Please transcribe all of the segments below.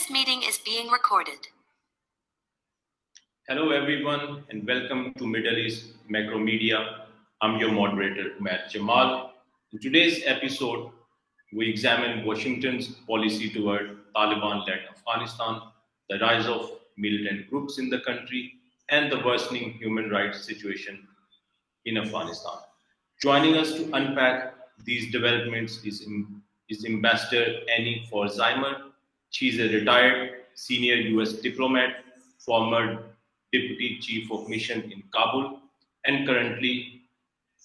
This meeting is being recorded. Hello everyone and welcome to Middle East Macro Media. I'm your moderator, Matt Jamal. In today's episode, we examine Washington's policy toward Taliban-led Afghanistan, the rise of militant groups in the country, and the worsening human rights situation in Afghanistan. Joining us to unpack these developments is Ambassador Annie Pforzheimer. She's a retired senior US diplomat, former Deputy Chief of Mission in Kabul, and currently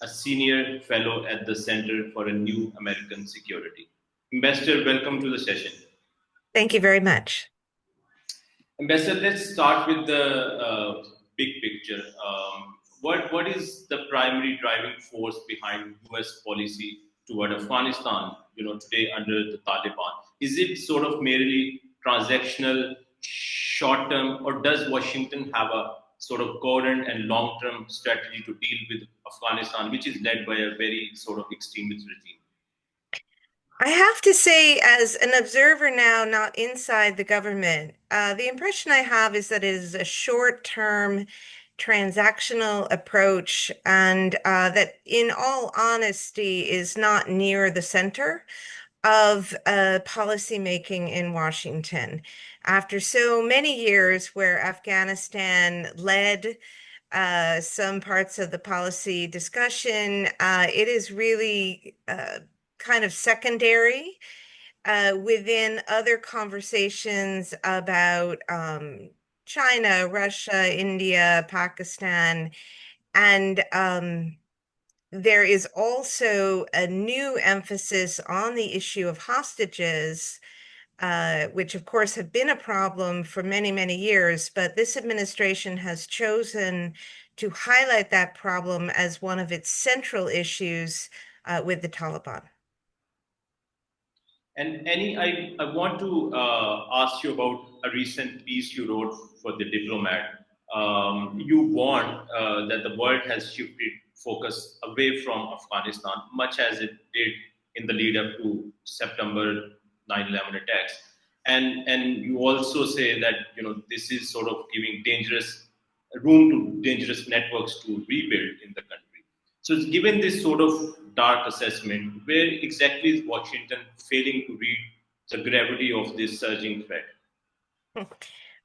a senior fellow at the Center for a New American Security. Ambassador, welcome to the session. Thank you very much. Ambassador, let's start with the big picture. What is the primary driving force behind U.S. policy toward Afghanistan, today under the Taliban? Is it sort of merely transactional, short-term, or does Washington have a sort of coherent and long-term strategy to deal with Afghanistan, which is led by a very sort of extremist regime? I have to say, as an observer now, not inside the government, the impression I have is that it is a short-term transactional approach and that in all honesty is not near the center of policy making in Washington. After so many years where Afghanistan led some parts of the policy discussion, it is really kind of secondary within other conversations about China, Russia, India, Pakistan, and there is also a new emphasis on the issue of hostages, which of course have been a problem for many, many years, but this administration has chosen to highlight that problem as one of its central issues with the Taliban. And Annie, I want to ask you about a recent piece you wrote for the Diplomat. You warned that the world has shifted focus away from Afghanistan, much as it did in the lead up to September 9/11 attacks. And you also say that this is sort of giving room to dangerous networks to rebuild in the country. So given this sort of dark assessment, where exactly is Washington failing to read the gravity of this surging threat?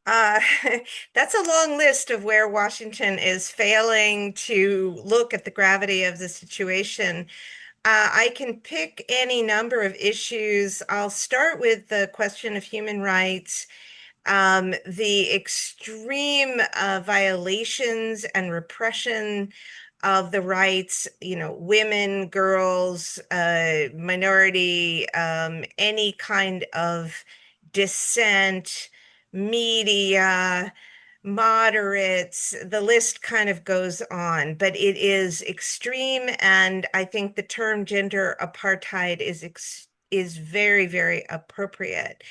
That's a long list of where Washington is failing to look at the gravity of the situation. I can pick any number of issues. I'll start with the question of human rights, the extreme violations and repression of the rights, women, girls, minority, any kind of dissent, media, moderates, the list kind of goes on, but it is extreme. And I think the term gender apartheid is very, very appropriate.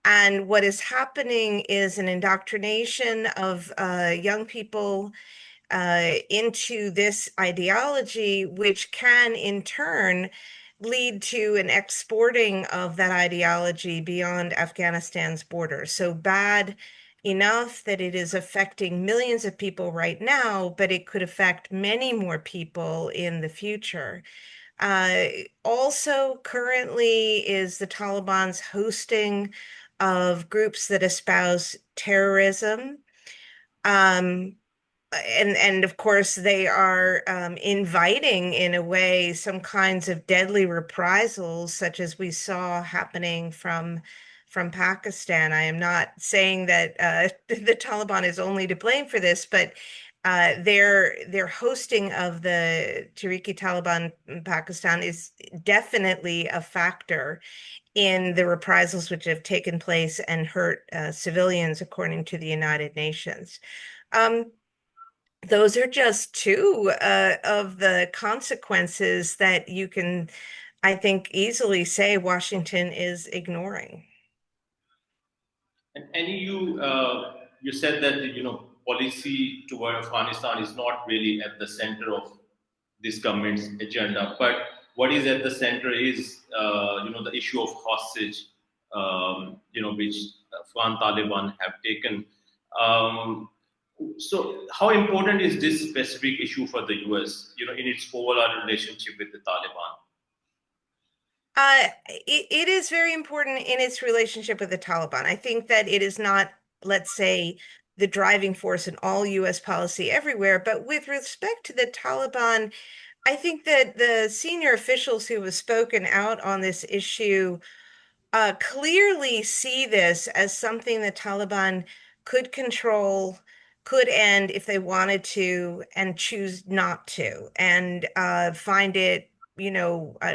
And what is happening is an indoctrination of young people into this ideology, which can in turn lead to an exporting of that ideology beyond Afghanistan's borders. So bad enough that it is affecting millions of people right now, but it could affect many more people in the future. Also, currently is the Taliban's hosting of groups that espouse terrorism. And of course, they are inviting, in a way, some kinds of deadly reprisals, such as we saw happening from Pakistan. I am not saying that the Taliban is only to blame for this, but their hosting of the Tehrik-i-Taliban in Pakistan is definitely a factor in the reprisals which have taken place and hurt civilians, according to the United Nations. Those are just two of the consequences that you can, I think, easily say Washington is ignoring. And Annie, you said that policy toward Afghanistan is not really at the center of this government's agenda, but what is at the center is the issue of hostage, which Afghan Taliban have taken. Um, so, how important is this specific issue for the US, in its overall relationship with the Taliban? It is very important in its relationship with the Taliban. I think that it is not, let's say, the driving force in all US policy everywhere, but with respect to the Taliban, I think that the senior officials who have spoken out on this issue clearly see this as something the Taliban could control, could end if they wanted to, and choose not to, and find it,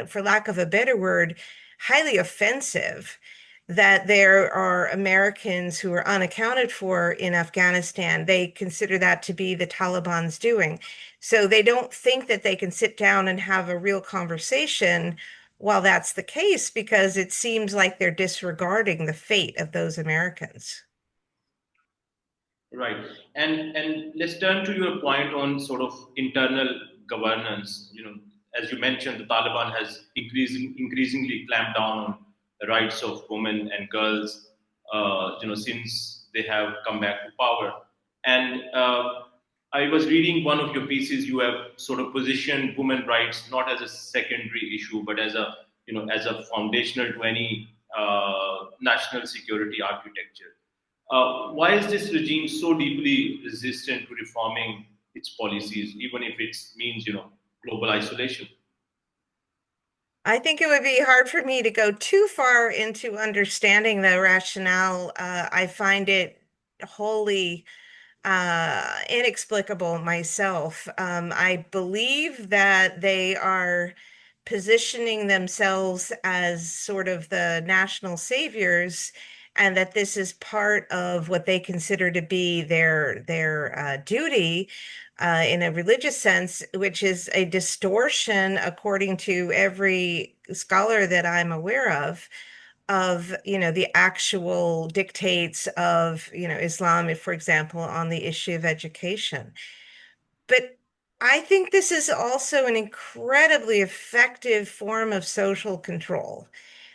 for lack of a better word, highly offensive that there are Americans who are unaccounted for in Afghanistan. They consider that to be the Taliban's doing. So they don't think that they can sit down and have a real conversation while that's the case, because it seems like they're disregarding the fate of those Americans. Right. And let's turn to your point on sort of internal governance. As you mentioned, the Taliban has increasingly clamped down on the rights of women and girls, since they have come back to power. And I was reading one of your pieces. You have sort of positioned women rights not as a secondary issue, but as a foundational to any national security architecture. Why is this regime so deeply resistant to reforming its policies, even if it means, global isolation? I think it would be hard for me to go too far into understanding the rationale. I find it wholly inexplicable myself. I believe that they are positioning themselves as sort of the national saviors, and that this is part of what they consider to be their duty in a religious sense, which is a distortion, according to every scholar that I'm aware of the actual dictates of Islam, for example, on the issue of education. But I think this is also an incredibly effective form of social control,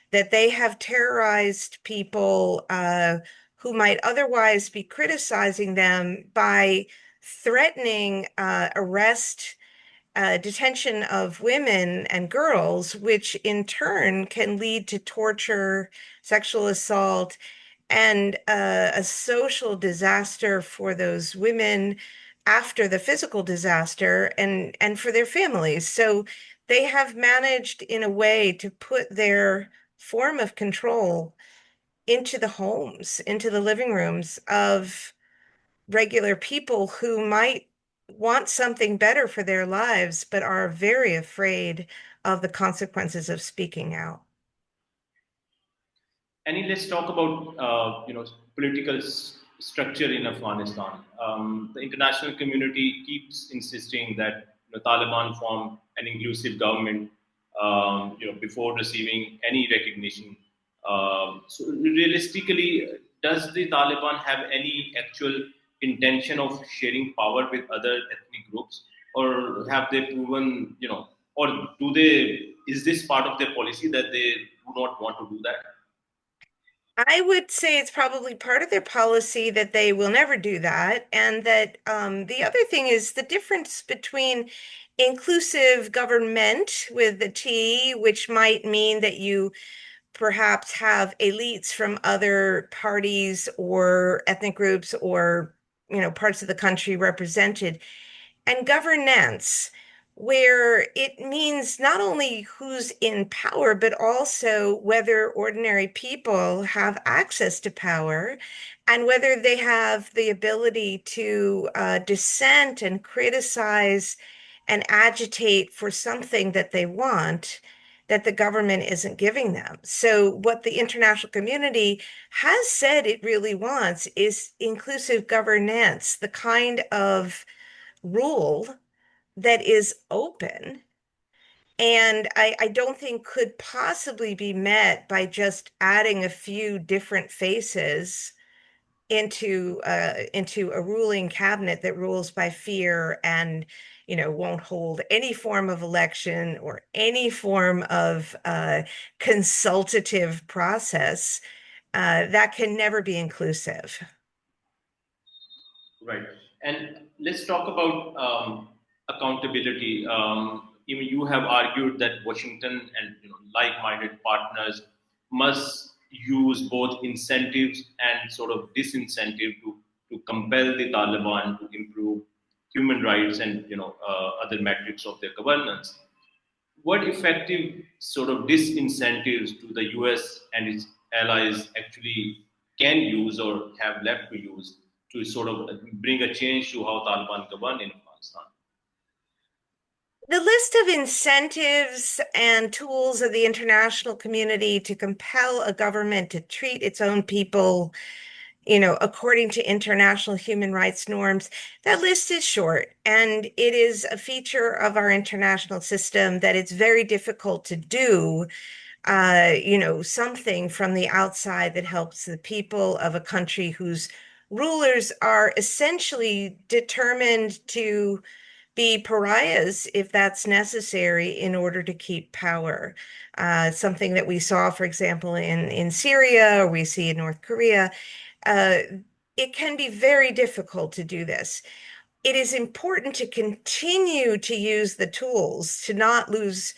that they have terrorized people who might otherwise be criticizing them by threatening arrest, detention of women and girls, which in turn can lead to torture, sexual assault, and a social disaster for those women after the physical disaster, and for their families. So they have managed in a way to put their form of control into the homes, into the living rooms of regular people who might want something better for their lives, but are very afraid of the consequences of speaking out. Annie, let's talk about political structure in Afghanistan. The international community keeps insisting that the Taliban form an inclusive government, before receiving any recognition. So realistically, does the Taliban have any actual intention of sharing power with other ethnic groups, or have they proven, or do they? Is this part of their policy that they do not want to do that? I would say it's probably part of their policy that they will never do that. And that the other thing is the difference between inclusive government with the T, which might mean that you perhaps have elites from other parties or ethnic groups or parts of the country represented, and governance, where it means not only who's in power, but also whether ordinary people have access to power, and whether they have the ability to dissent and criticize and agitate for something that they want that the government isn't giving them. So, what the international community has said it really wants is inclusive governance, the kind of rule that is open, and I don't think could possibly be met by just adding a few different faces into a ruling cabinet that rules by fear, and won't hold any form of election or any form of consultative process. that can never be inclusive. Right. And let's talk about accountability. Even you have argued that Washington and like-minded partners must use both incentives and sort of disincentive to compel the Taliban to improve human rights and other metrics of their governance. What effective sort of disincentives do the US and its allies actually can use or have left to use to sort of bring a change to how Taliban govern in Afghanistan? The list of incentives and tools of the international community to compel a government to treat its own people, according to international human rights norms, that list is short. And it is a feature of our international system that it's very difficult to do, something from the outside that helps the people of a country whose rulers are essentially determined to be pariahs if that's necessary in order to keep power. Something that we saw, for example, in Syria, or we see in North Korea. Uh, it can be very difficult to do this. It is important to continue to use the tools, to not lose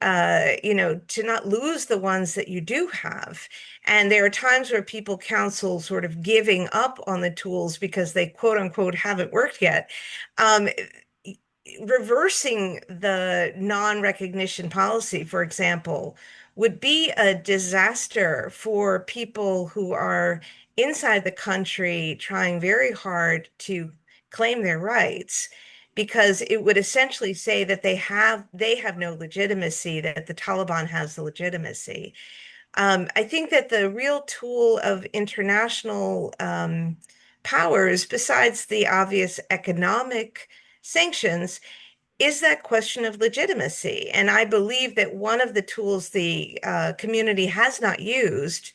the ones that you do have. And there are times where people counsel sort of giving up on the tools because they quote unquote haven't worked yet. Um, Reversing the non-recognition policy, for example, would be a disaster for people who are inside the country trying very hard to claim their rights, because it would essentially say that they have no legitimacy, that the Taliban has the legitimacy. I think that the real tool of international powers, besides the obvious economic sanctions, is that question of legitimacy. And I believe that one of the tools the community has not used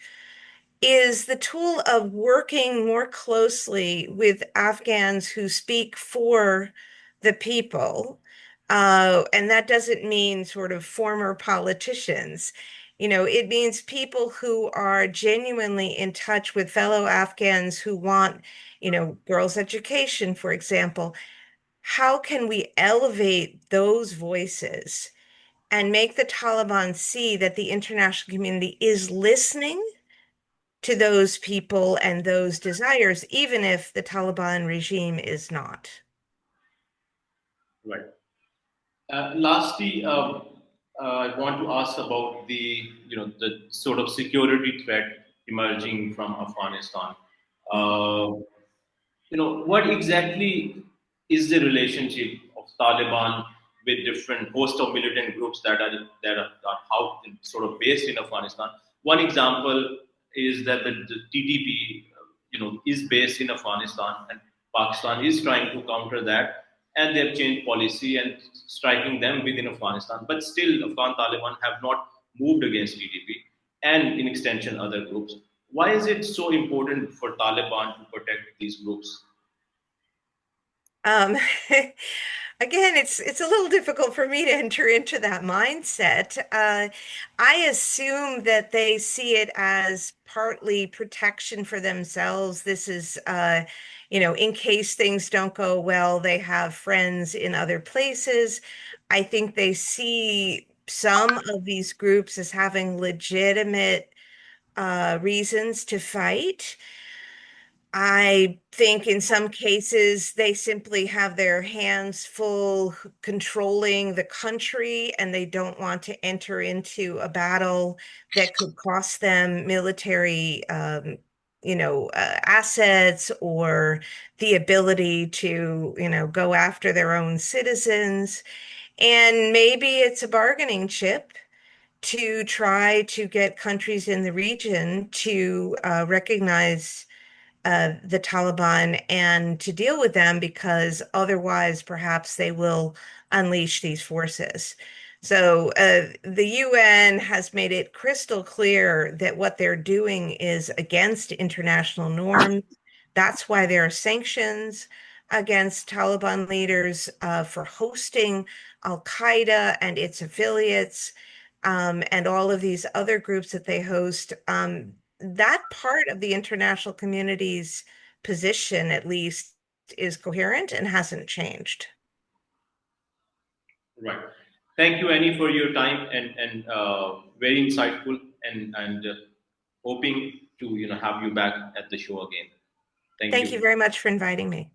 is the tool of working more closely with Afghans who speak for the people. And that doesn't mean sort of former politicians. It means people who are genuinely in touch with fellow Afghans who want, girls' education, for example. How can we elevate those voices and make the Taliban see that the international community is listening to those people and those desires, even if the Taliban regime is not? Right. Lastly, I want to ask about the sort of security threat emerging from Afghanistan. Uh, what exactly is the relationship of Taliban with different host of militant groups that are how sort of based in Afghanistan? One example is that the TTP, is based in Afghanistan, and Pakistan is trying to counter that, and they've changed policy and striking them within Afghanistan. But still, Afghan Taliban have not moved against TTP, and in extension, other groups. Why is it so important for Taliban to protect these groups? Um, Again, it's a little difficult for me to enter into that mindset. I assume that they see it as partly protection for themselves. This is, in case things don't go well, they have friends in other places. I think they see some of these groups as having legitimate reasons to fight. I think in some cases they simply have their hands full controlling the country, and they don't want to enter into a battle that could cost them military, assets, or the ability to, go after their own citizens. And maybe it's a bargaining chip to try to get countries in the region to recognize the Taliban and to deal with them, because otherwise perhaps they will unleash these forces. So the UN has made it crystal clear that what they're doing is against international norms. That's why there are sanctions against Taliban leaders for hosting Al Qaeda and its affiliates, and all of these other groups that they host. that part of the international community's position, at least, is coherent and hasn't changed. Right. Thank you, Annie, for your time and very insightful and hoping to have you back at the show again. Thank Thank you you. very much for inviting me.